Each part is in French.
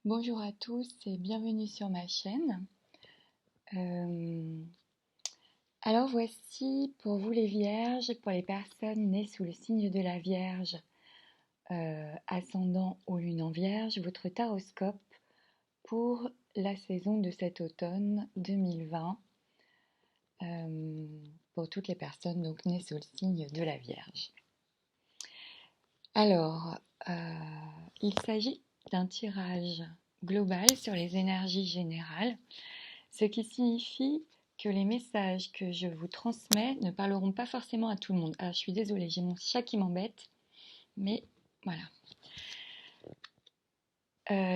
Bonjour à tous et bienvenue sur ma chaîne. Euh, alors voici pour vous les vierges, pour les personnes nées sous le signe de la Vierge, ascendant ou lune en Vierge, votre taroscope pour la saison de cet automne 2020, pour toutes les personnes donc nées sous le signe de la Vierge. Alors, il s'agit d'un tirage global sur les énergies générales, ce qui signifie que les messages que je vous transmets ne parleront pas forcément à tout le monde. Alors, je suis désolée, j'ai mon chat qui m'embête, mais voilà.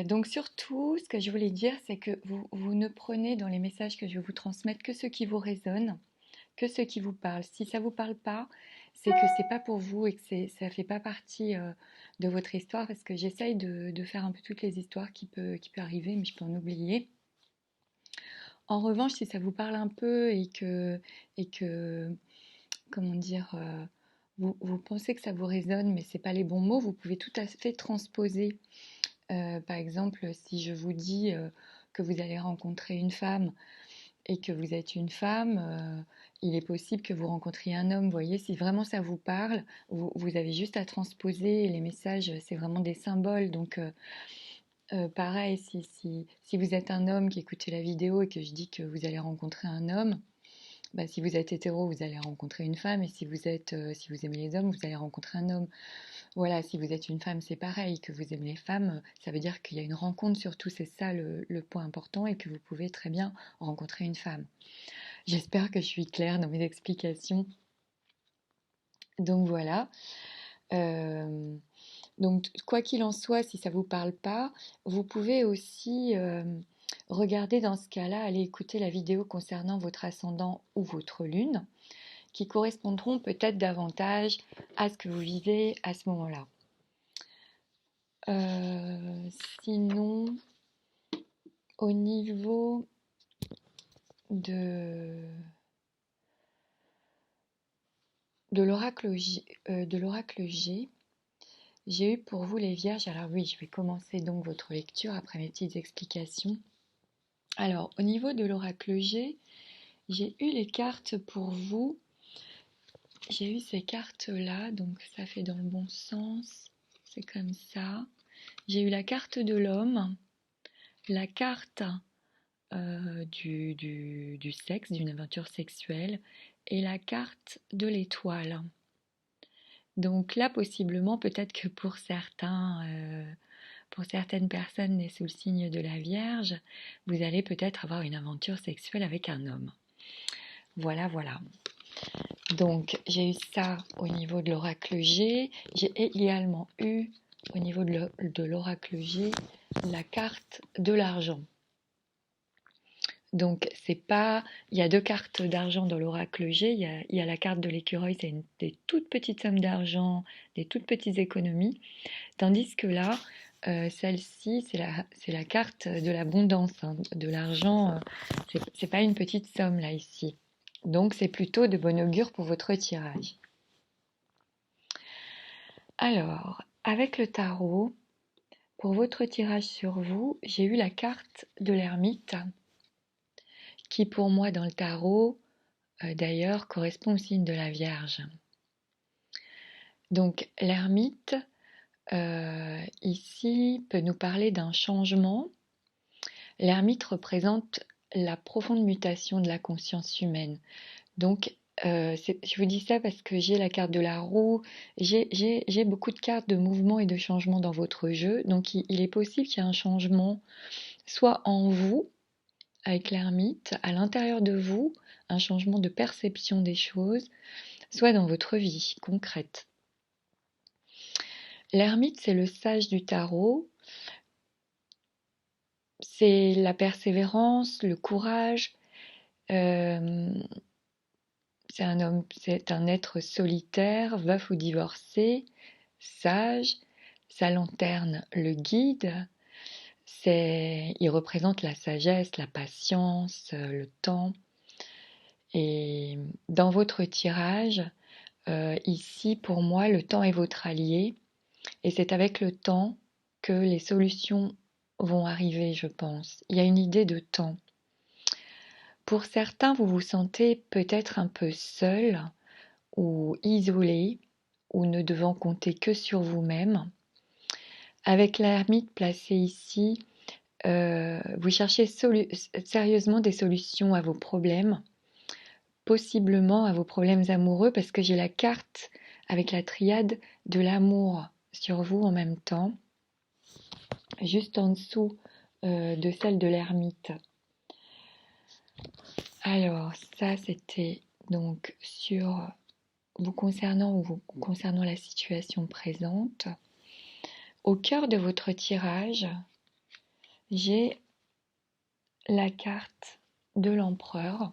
Donc surtout, ce que je voulais dire, c'est que vous ne prenez dans les messages que je vais vous transmettre que ce qui vous résonne, que ce qui vous parle. Si ça ne vous parle pas, c'est que c'est pas pour vous et que ça ne fait pas partie de votre histoire, parce que j'essaye de faire un peu toutes les histoires qui peut arriver, mais je peux en oublier. En revanche, si ça vous parle un peu et que comment dire, vous pensez que ça vous résonne, mais c'est pas les bons mots, vous pouvez tout à fait transposer. Par exemple, si je vous dis que vous allez rencontrer une femme et que vous êtes une femme, il est possible que vous rencontriez un homme. Vous voyez, si vraiment ça vous parle, vous avez juste à transposer. Les messages, c'est vraiment des symboles. Donc, pareil, si vous êtes un homme qui écoutez la vidéo et que je dis que vous allez rencontrer un homme, bah, si vous êtes hétéro, vous allez rencontrer une femme, et si vous aimez les hommes, vous allez rencontrer un homme. Voilà, si vous êtes une femme, c'est pareil, que vous aimez les femmes, ça veut dire qu'il y a une rencontre surtout, c'est ça le point important, et que vous pouvez très bien rencontrer une femme. J'espère que je suis claire dans mes explications. Donc voilà. Euh, donc quoi qu'il en soit, si ça ne vous parle pas, vous pouvez aussi regarder dans ce cas-là, aller écouter la vidéo concernant votre ascendant ou votre lune, qui correspondront peut-être davantage à ce que vous vivez à ce moment-là. Euh, Sinon, au niveau de, de l'oracle G, j'ai eu pour vous les vierges. Alors oui, je vais commencer donc votre lecture après mes petites explications. Alors, au niveau de l'oracle G, j'ai eu les cartes pour vous. J'ai eu ces cartes-là, donc ça fait dans le bon sens. C'est comme ça. J'ai eu la carte de l'homme, la carte du sexe, d'une aventure sexuelle, et la carte de l'étoile. Donc là, possiblement, peut-être que pour certaines personnes nées sous le signe de la Vierge, vous allez peut-être avoir une aventure sexuelle avec un homme. Voilà, voilà. Donc, j'ai eu ça au niveau de l'oracle G. J'ai également eu, au niveau de l'oracle G, la carte de l'argent. Donc, c'est pas. Il y a deux cartes d'argent dans l'oracle G. Il y a la carte de l'écureuil, c'est des toutes petites sommes d'argent, des toutes petites économies. Tandis que là, celle-ci, c'est la carte de l'abondance, hein, de l'argent. C'est pas une petite somme là, ici. Donc, c'est plutôt de bon augure pour votre tirage. Alors, avec le tarot, pour votre tirage sur vous, j'ai eu la carte de l'ermite, qui pour moi dans le tarot, d'ailleurs, correspond au signe de la Vierge. Donc l'ermite, ici, peut nous parler d'un changement. L'ermite représente la profonde mutation de la conscience humaine. Donc, je vous dis ça parce que j'ai la carte de la roue, j'ai beaucoup de cartes de mouvement et de changement dans votre jeu. Donc, il est possible qu'il y ait un changement, soit en vous, avec l'ermite, à l'intérieur de vous, un changement de perception des choses, soit dans votre vie concrète. L'ermite, c'est le sage du tarot, c'est la persévérance, le courage. euh, c'est un être solitaire, veuf ou divorcé, sage. Sa lanterne le guide. Il représente la sagesse, la patience, le temps. Et dans votre tirage, ici, pour moi, le temps est votre allié. Et c'est avec le temps que les solutions vont arriver, je pense. Il y a une idée de temps. Pour certains, vous vous sentez peut-être un peu seul ou isolé ou ne devant compter que sur vous-même. Avec l'ermite placé ici, vous cherchez sérieusement des solutions à vos problèmes, possiblement à vos problèmes amoureux, parce que j'ai la carte avec la triade de l'amour sur vous en même temps, juste en dessous de celle de l'ermite. Alors, ça c'était donc sur vous concernant ou vous concernant la situation présente. Au cœur de votre tirage, j'ai la carte de l'empereur.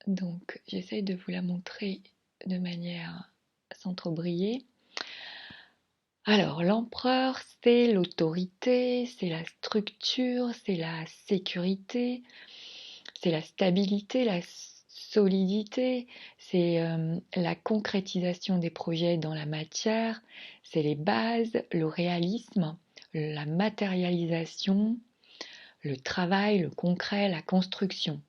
Donc, j'essaye de vous la montrer de manière sans trop briller. Alors, l'empereur, c'est l'autorité, c'est la structure, c'est la sécurité, c'est la stabilité, la solidité, c'est la concrétisation des projets dans la matière, c'est les bases, le réalisme, la matérialisation, le travail, le concret, la construction.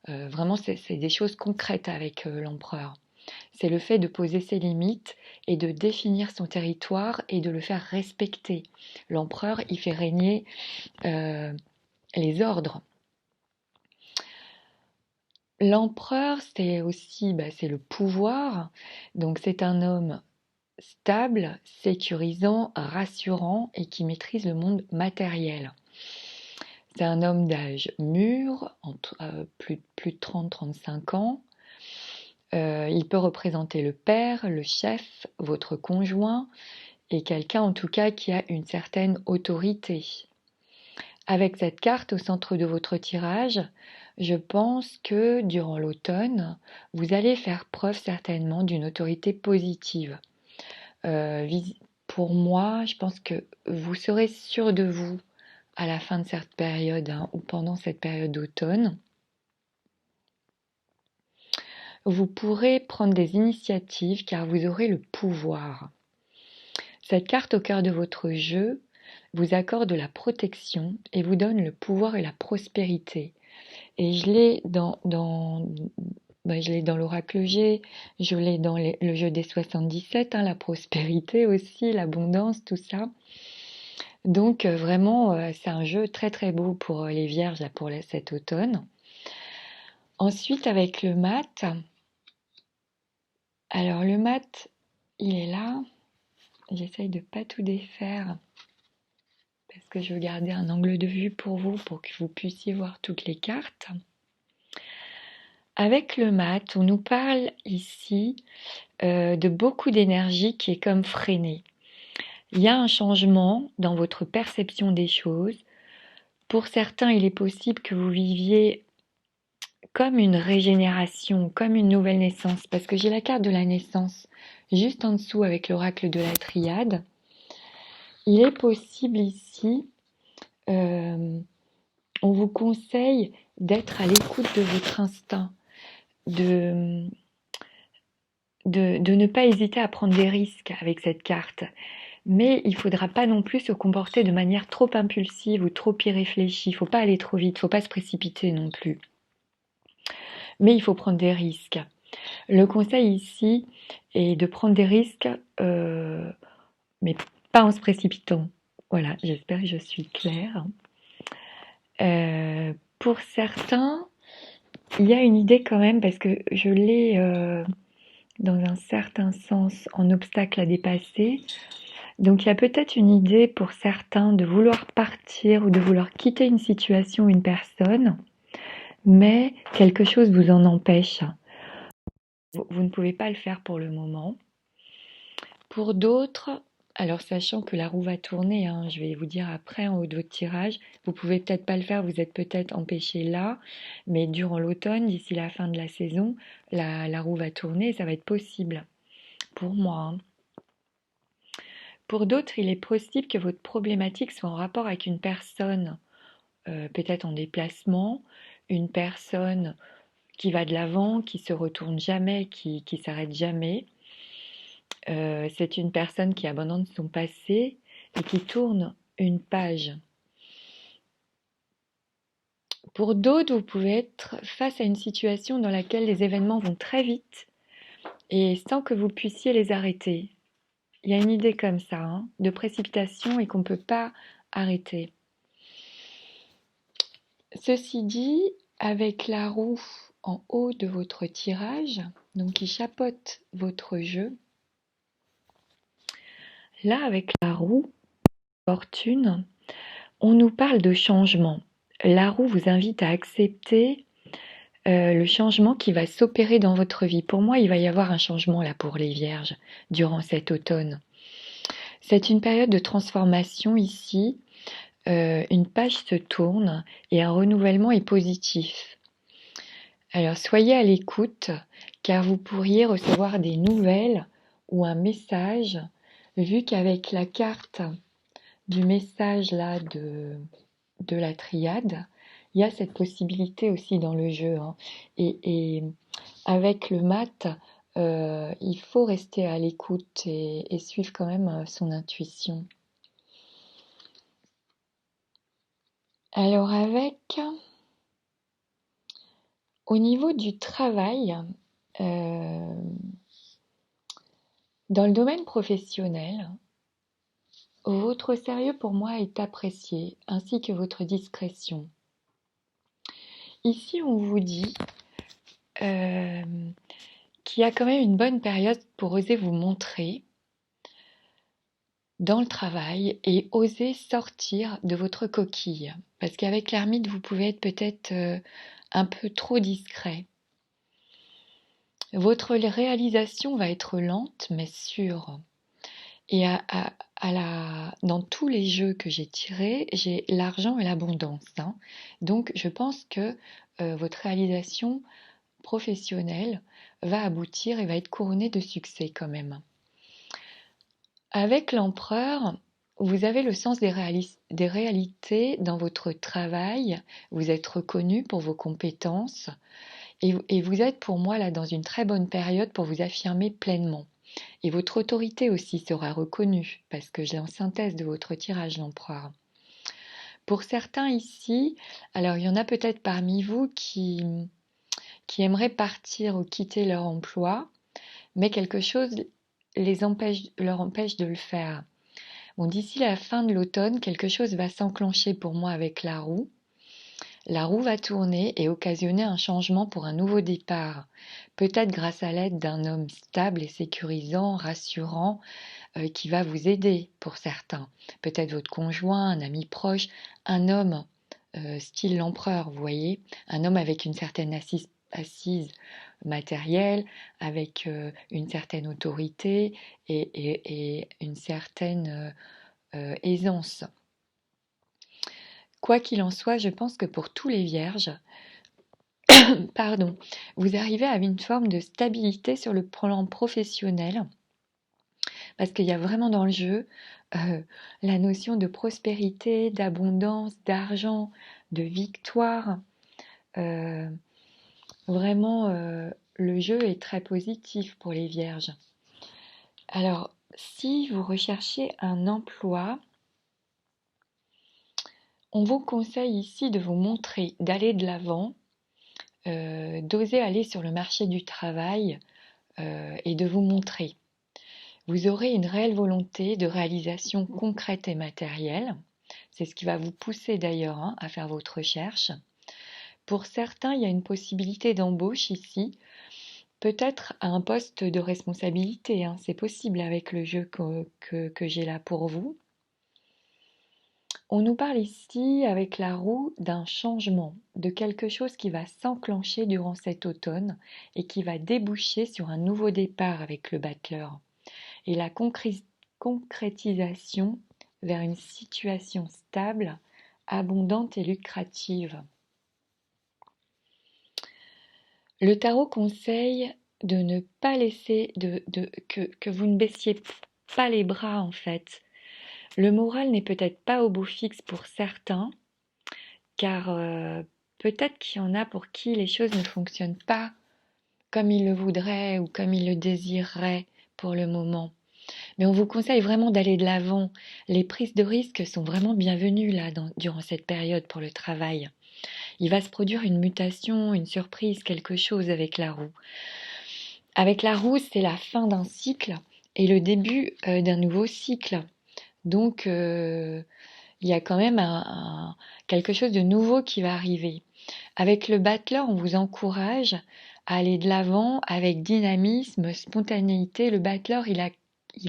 Vraiment, c'est des choses concrètes avec l'empereur. C'est le fait de poser ses limites et de définir son territoire et de le faire respecter. L'empereur, il fait régner les ordres. L'empereur, c'est aussi c'est le pouvoir. Donc c'est un homme stable, sécurisant, rassurant et qui maîtrise le monde matériel. C'est un homme d'âge mûr, entre plus de 30-35 ans. Il peut représenter le père, le chef, votre conjoint et quelqu'un en tout cas qui a une certaine autorité. Avec cette carte au centre de votre tirage, je pense que durant l'automne, vous allez faire preuve certainement d'une autorité positive. Pour moi, je pense que vous serez sûr de vous à la fin de cette période ou pendant cette période d'automne. Vous pourrez prendre des initiatives car vous aurez le pouvoir. Cette carte au cœur de votre jeu vous accorde la protection et vous donne le pouvoir et la prospérité. Et je l'ai dans l'oracle G, je l'ai dans le jeu des 77, la prospérité aussi, l'abondance, tout ça. Donc vraiment, c'est un jeu très très beau pour les vierges là, pour cet automne. Ensuite, avec le mat, alors le mat, il est là. J'essaye de ne pas tout défaire parce que je veux garder un angle de vue pour vous, pour que vous puissiez voir toutes les cartes. Avec le mat, on nous parle ici de beaucoup d'énergie qui est comme freinée. Il y a un changement dans votre perception des choses. Pour certains, il est possible que vous viviez comme une régénération, comme une nouvelle naissance, parce que j'ai la carte de la naissance juste en dessous avec l'oracle de la triade. Il est possible ici, on vous conseille d'être à l'écoute de votre instinct, de ne pas hésiter à prendre des risques avec cette carte. Mais il ne faudra pas non plus se comporter de manière trop impulsive ou trop irréfléchie. Il ne faut pas aller trop vite, il ne faut pas se précipiter non plus. Mais il faut prendre des risques. Le conseil ici est de prendre des risques, mais pas en se précipitant. Voilà, j'espère que je suis claire. Pour certains, il y a une idée quand même, parce que je l'ai dans un certain sens en obstacle à dépasser. Donc il y a peut-être une idée pour certains de vouloir partir ou de vouloir quitter une situation, une personne, mais quelque chose vous en empêche. Vous ne pouvez pas le faire pour le moment. Pour d'autres, alors sachant que la roue va tourner, je vais vous dire après en haut de votre tirage, vous pouvez peut-être pas le faire, vous êtes peut-être empêché là, mais durant l'automne, d'ici la fin de la saison, la roue va tourner et ça va être possible pour moi. Pour d'autres, il est possible que votre problématique soit en rapport avec une personne, peut-être en déplacement, une personne qui va de l'avant, qui se retourne jamais, qui s'arrête jamais. C'est une personne qui abandonne son passé. et qui tourne une page. Pour d'autres, vous pouvez être face à une situation dans laquelle les événements vont très vite et sans que vous puissiez les arrêter. Il y a une idée comme ça, hein, de précipitation et qu'on ne peut pas arrêter. Ceci dit, avec la roue en haut de votre tirage, donc qui chapeaute votre jeu, là avec la roue fortune, on nous parle de changement. La roue vous invite à accepter le changement qui va s'opérer dans votre vie. Pour moi, il va y avoir un changement là pour les Vierges durant cet automne. C'est une période de transformation ici. Une page se tourne et un renouvellement est positif. Alors soyez à l'écoute car vous pourriez recevoir des nouvelles ou un message vu qu'avec la carte du message là de la triade, il y a cette possibilité aussi dans le jeu. Hein. Et avec le mat, il faut rester à l'écoute et suivre quand même son intuition. Alors au niveau du travail, dans le domaine professionnel, votre sérieux pour moi est apprécié, ainsi que votre discrétion. Ici, on vous dit qu'il y a quand même une bonne période pour oser vous montrer dans le travail et oser sortir de votre coquille. Parce qu'avec l'ermite, vous pouvez être peut-être un peu trop discret. Votre réalisation va être lente mais sûre. Et dans tous les jeux que j'ai tirés, j'ai l'argent et l'abondance. Hein. Donc je pense que votre réalisation professionnelle va aboutir et va être couronnée de succès quand même. Avec l'empereur, vous avez le sens des réalités dans votre travail, vous êtes reconnu pour vos compétences et vous êtes pour moi là dans une très bonne période pour vous affirmer pleinement. Et votre autorité aussi sera reconnue parce que j'ai en synthèse de votre tirage l'empereur. Pour certains ici, alors il y en a peut-être parmi vous qui aimeraient partir ou quitter leur emploi, mais quelque chose leur empêche de le faire. Bon, d'ici la fin de l'automne, quelque chose va s'enclencher pour moi avec la roue. La roue va tourner et occasionner un changement pour un nouveau départ, peut-être grâce à l'aide d'un homme stable et sécurisant, rassurant, qui va vous aider pour certains. Peut-être votre conjoint, un ami proche, un homme style l'empereur, vous voyez, un homme avec une certaine assise matérielle, avec une certaine autorité et une certaine aisance. Quoi qu'il en soit, je pense que pour tous les vierges, pardon, vous arrivez à une forme de stabilité sur le plan professionnel, parce qu'il y a vraiment dans le jeu la notion de prospérité, d'abondance, d'argent, de victoire. Vraiment, le jeu est très positif pour les vierges. Alors, si vous recherchez un emploi, on vous conseille ici de vous montrer, d'aller de l'avant, d'oser aller sur le marché du travail et de vous montrer. Vous aurez une réelle volonté de réalisation concrète et matérielle. C'est ce qui va vous pousser d'ailleurs à faire votre recherche. Pour certains, il y a une possibilité d'embauche ici, peut-être à un poste de responsabilité. C'est possible avec le jeu que j'ai là pour vous. On nous parle ici, avec la roue, d'un changement, de quelque chose qui va s'enclencher durant cet automne et qui va déboucher sur un nouveau départ avec le battleur. Et la concrétisation vers une situation stable, abondante et lucrative. Le tarot conseille de ne pas laisser, que vous ne baissiez pas les bras en fait. Le moral n'est peut-être pas au beau fixe pour certains, car peut-être qu'il y en a pour qui les choses ne fonctionnent pas comme ils le voudraient ou comme ils le désireraient pour le moment. Mais on vous conseille vraiment d'aller de l'avant. Les prises de risques sont vraiment bienvenues là, durant cette période pour le travail. Il va se produire une mutation, une surprise, quelque chose avec la roue. Avec la roue, c'est la fin d'un cycle et le début d'un nouveau cycle. Donc, il y a quand même quelque chose de nouveau qui va arriver. Avec le battleur, on vous encourage à aller de l'avant avec dynamisme, spontanéité. Le battleur, il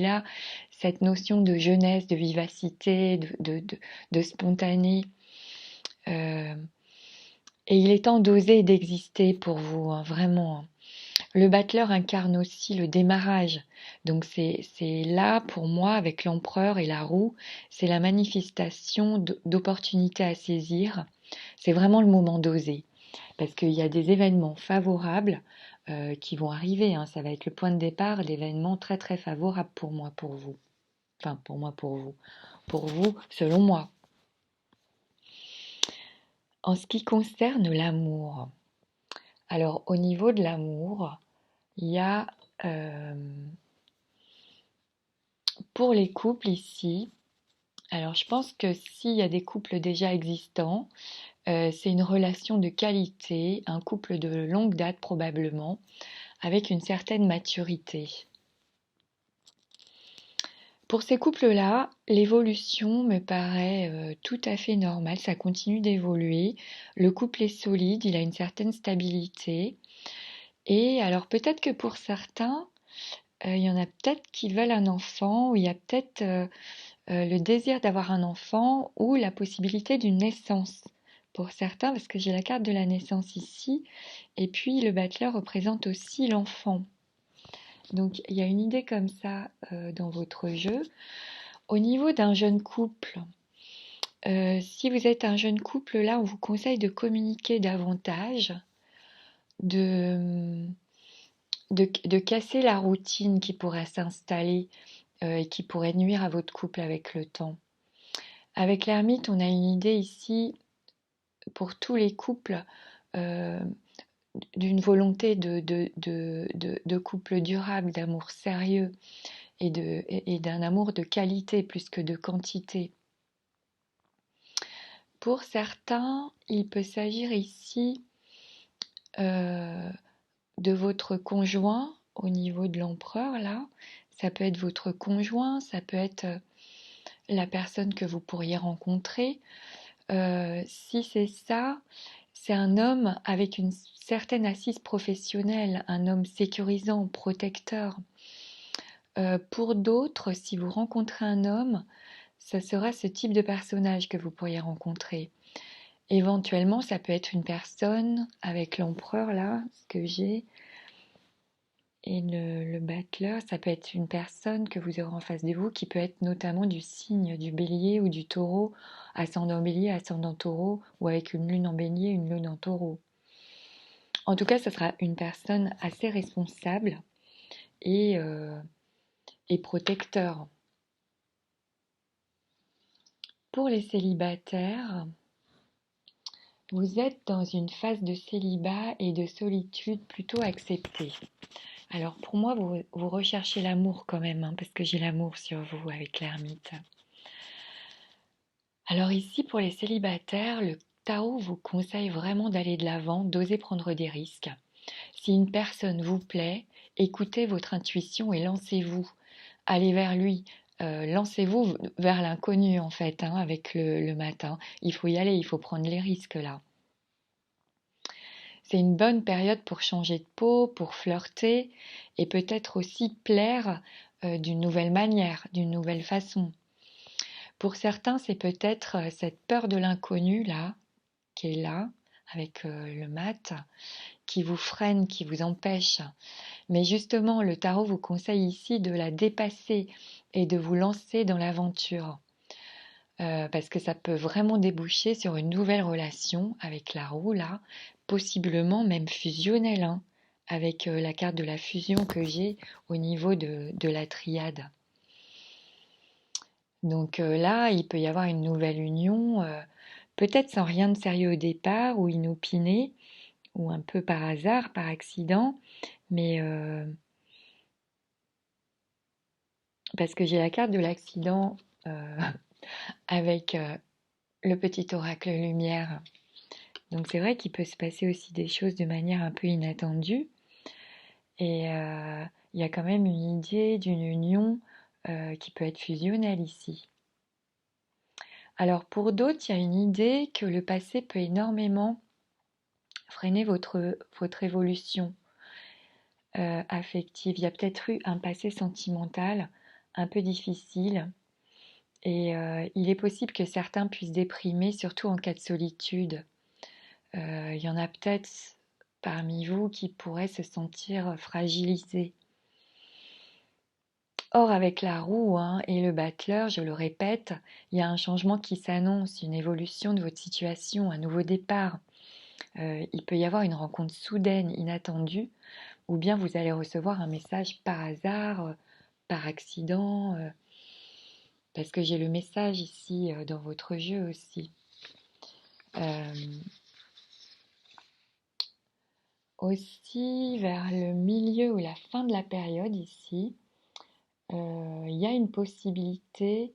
a cette notion de jeunesse, de vivacité, de spontané. Euh, et il est temps d'oser et d'exister pour vous, hein, vraiment. Le battleur incarne aussi le démarrage. Donc c'est là, pour moi, avec l'empereur et la roue, c'est la manifestation d'opportunités à saisir. C'est vraiment le moment d'oser. Parce qu'il y a des événements favorables qui vont arriver, hein. Ça va être le point de départ d'événements très très favorables pour moi, pour vous. Enfin, pour moi, pour vous. Pour vous, selon moi. En ce qui concerne l'amour, alors au niveau de l'amour, il y a pour les couples ici, alors je pense que s'il y a des couples déjà existants, c'est une relation de qualité, un couple de longue date probablement, avec une certaine maturité. Pour ces couples-là, l'évolution me paraît tout à fait normale, ça continue d'évoluer. Le couple est solide, il a une certaine stabilité. Et alors peut-être que pour certains, il y en a peut-être qui veulent un enfant, ou il y a peut-être le désir d'avoir un enfant, ou la possibilité d'une naissance. Pour certains, parce que j'ai la carte de la naissance ici, et puis le battleur représente aussi l'enfant. Donc il y a une idée comme ça dans votre jeu. Au niveau d'un jeune couple, si vous êtes un jeune couple, là, on vous conseille de communiquer davantage, de, de casser la routine qui pourrait s'installer et qui pourrait nuire à votre couple avec le temps. Avec l'ermite, on a une idée ici, pour tous les couples, euh, d'une volonté de couple durable, d'amour sérieux et d'un amour de qualité plus que de quantité. Pour certains, il peut s'agir ici de votre conjoint au niveau de l'empereur, là. Ça peut être votre conjoint, ça peut être la personne que vous pourriez rencontrer. Si c'est ça, c'est un homme avec une certaine assise professionnelle, un homme sécurisant, protecteur. Pour d'autres, si vous rencontrez un homme, ça sera ce type de personnage que vous pourriez rencontrer. Éventuellement, ça peut être une personne avec l'empereur là, ce que j'ai, et le battleur, ça peut être une personne que vous aurez en face de vous qui peut être notamment du signe du bélier ou du taureau, ascendant bélier, ascendant taureau, ou avec une lune en bélier, une lune en taureau. En tout cas, ça sera une personne assez responsable et, euh, et protecteur. Pour les célibataires, vous êtes dans une phase de célibat et de solitude plutôt acceptée. Alors pour moi, vous recherchez l'amour quand même, hein, parce que j'ai l'amour sur vous avec l'ermite. Alors ici, pour les célibataires, le tarot vous conseille vraiment d'aller de l'avant, d'oser prendre des risques. Si une personne vous plaît, écoutez votre intuition et lancez-vous. Allez vers lui. Lancez-vous vers l'inconnu en fait, hein, avec le matin. Il faut y aller, il faut prendre les risques là. C'est une bonne période pour changer de peau, pour flirter et peut-être aussi plaire d'une nouvelle manière, d'une nouvelle façon. Pour certains, c'est peut-être cette peur de l'inconnu là, qui est là, avec le mat, qui vous freine, qui vous empêche. Mais justement, le tarot vous conseille ici de la dépasser et de vous lancer dans l'aventure. Parce que ça peut vraiment déboucher sur une nouvelle relation avec la roue là, possiblement même fusionnelle, hein, avec la carte de la fusion que j'ai au niveau de la triade. Donc là, il peut y avoir une nouvelle union, peut-être sans rien de sérieux au départ, ou inopiné, ou un peu par hasard, par accident, mais parce que j'ai la carte de l'accident euh, avec le petit oracle lumière. Donc c'est vrai qu'il peut se passer aussi des choses de manière un peu inattendue. Et il y a quand même une idée d'une union qui peut être fusionnelle ici. Alors pour d'autres, il y a une idée que le passé peut énormément freiner votre évolution affective. Il y a peut-être eu un passé sentimental un peu difficile et il est possible que certains puissent déprimer, surtout en cas de solitude. Il y en a peut-être parmi vous qui pourraient se sentir fragilisés. Or, avec la roue et le battleur, je le répète, il y a un changement qui s'annonce, une évolution de votre situation, un nouveau départ. Il peut y avoir une rencontre soudaine, inattendue, ou bien vous allez recevoir un message par hasard, par accident, parce que j'ai le message ici dans votre jeu aussi. Euh, Aussi, vers le milieu ou la fin de la période ici, il y a une possibilité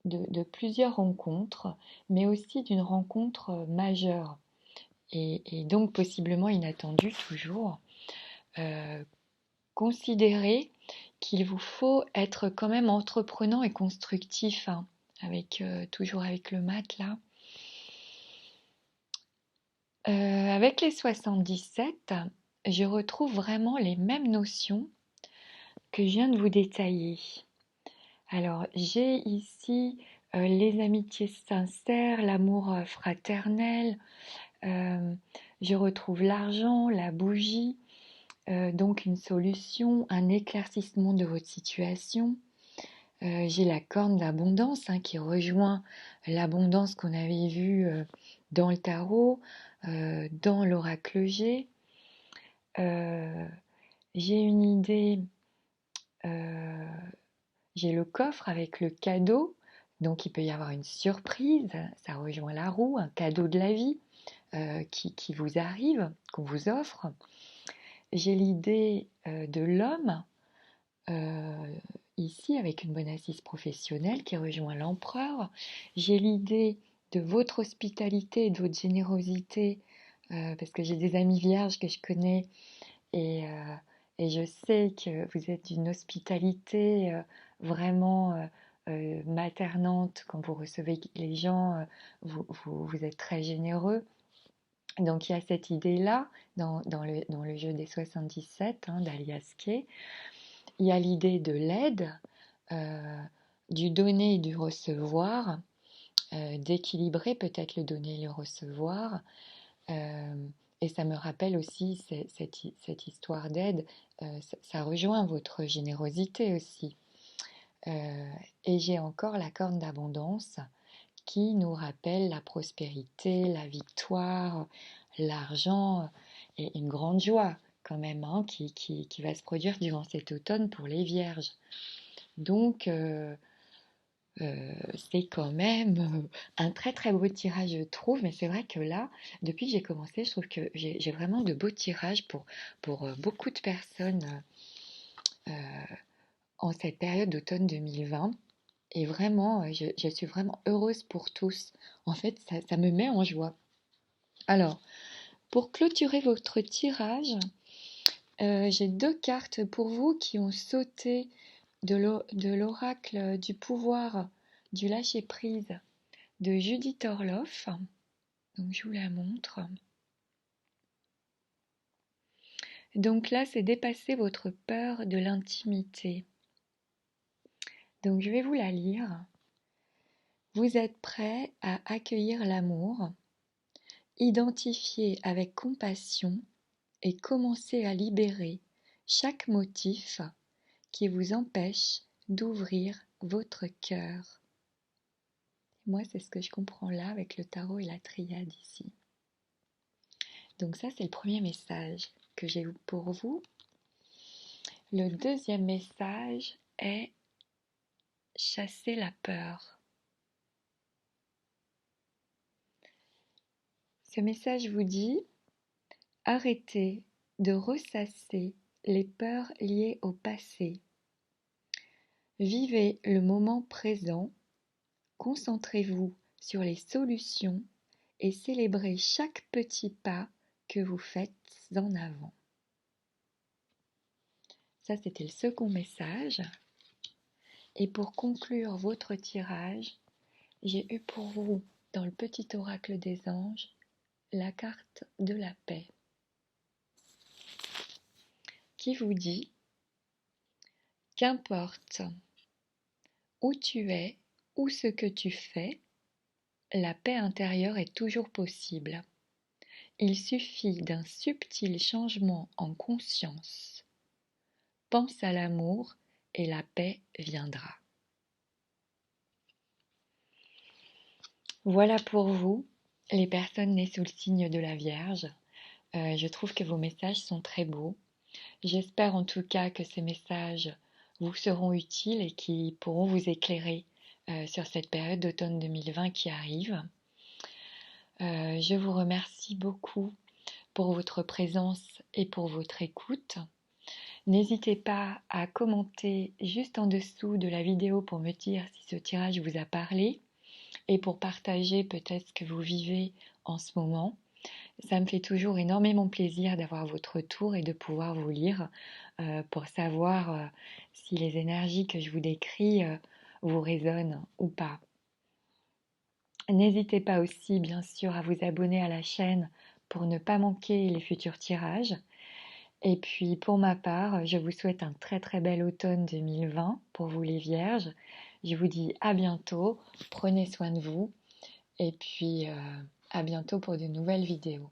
de plusieurs rencontres, mais aussi d'une rencontre majeure et donc possiblement inattendue toujours. Euh, Considérez qu'il vous faut être quand même entreprenant et constructif, avec, toujours avec le mat là. Avec les 77, je retrouve vraiment les mêmes notions que je viens de vous détailler. Alors, j'ai ici les amitiés sincères, l'amour fraternel, je retrouve l'argent, la bougie, donc une solution, un éclaircissement de votre situation. J'ai la corne d'abondance qui rejoint l'abondance qu'on avait vue dans le tarot, dans l'oracle G. J'ai une idée, euh, j'ai le coffre avec le cadeau, donc il peut y avoir une surprise, ça rejoint la roue, un cadeau de la vie qui vous arrive, qu'on vous offre. J'ai l'idée de l'homme, euh, ici avec une bonne assise professionnelle qui rejoint l'empereur. J'ai l'idée de votre hospitalité et de votre générosité, parce que j'ai des amis vierges que je connais et, euh, et je sais que vous êtes d'une hospitalité vraiment maternante quand vous recevez les gens, vous êtes très généreux. Donc il y a cette idée-là dans le jeu des 77 d'Alias Kay. Il y a l'idée de l'aide, euh, du donner et du recevoir, d'équilibrer peut-être le donner et le recevoir. Euh, et ça me rappelle aussi cette histoire d'aide, ça rejoint votre générosité aussi. Et j'ai encore la corne d'abondance qui nous rappelle la prospérité, la victoire, l'argent et une grande joie quand même qui va se produire durant cet automne pour les vierges. Donc c'est quand même un très très beau tirage je trouve, mais c'est vrai que là, depuis que j'ai commencé, je trouve que j'ai vraiment de beaux tirages pour beaucoup de personnes en cette période d'automne 2020. Et vraiment, je suis vraiment heureuse pour tous. En fait, ça me met en joie. Alors, pour clôturer votre tirage, j'ai deux cartes pour vous qui ont sauté de l'oracle du pouvoir du lâcher-prise de Judith Orloff. Donc, je vous la montre. Donc là, c'est dépasser votre peur de l'intimité. Donc, je vais vous la lire. Vous êtes prêt à accueillir l'amour, identifier avec compassion et commencer à libérer chaque motif qui vous empêche d'ouvrir votre cœur. Moi, c'est ce que je comprends là avec le tarot et la triade ici. Donc ça, c'est le premier message que j'ai pour vous. Le deuxième message est chasser la peur. Ce message vous dit arrêtez de ressasser les peurs liées au passé. Vivez le moment présent, concentrez-vous sur les solutions et célébrez chaque petit pas que vous faites en avant. Ça, c'était le second message. Et pour conclure votre tirage, j'ai eu pour vous, dans le petit oracle des anges, la carte de la paix, qui vous dit qu'importe où tu es ou ce que tu fais, la paix intérieure est toujours possible. Il suffit d'un subtil changement en conscience. Pense à l'amour et la paix viendra. Voilà pour vous, les personnes nées sous le signe de la Vierge. Je trouve que vos messages sont très beaux. J'espère en tout cas que ces messages vous seront utiles et qui pourront vous éclairer sur cette période d'automne 2020 qui arrive. Je vous remercie beaucoup pour votre présence et pour votre écoute. N'hésitez pas à commenter juste en dessous de la vidéo pour me dire si ce tirage vous a parlé et pour partager peut-être ce que vous vivez en ce moment. Ça me fait toujours énormément plaisir d'avoir votre retour et de pouvoir vous lire pour savoir si les énergies que je vous décris vous résonnent ou pas. N'hésitez pas aussi bien sûr à vous abonner à la chaîne pour ne pas manquer les futurs tirages. Et puis pour ma part, je vous souhaite un très très bel automne 2020 pour vous les Vierges. Je vous dis à bientôt, prenez soin de vous et puis à bientôt pour de nouvelles vidéos.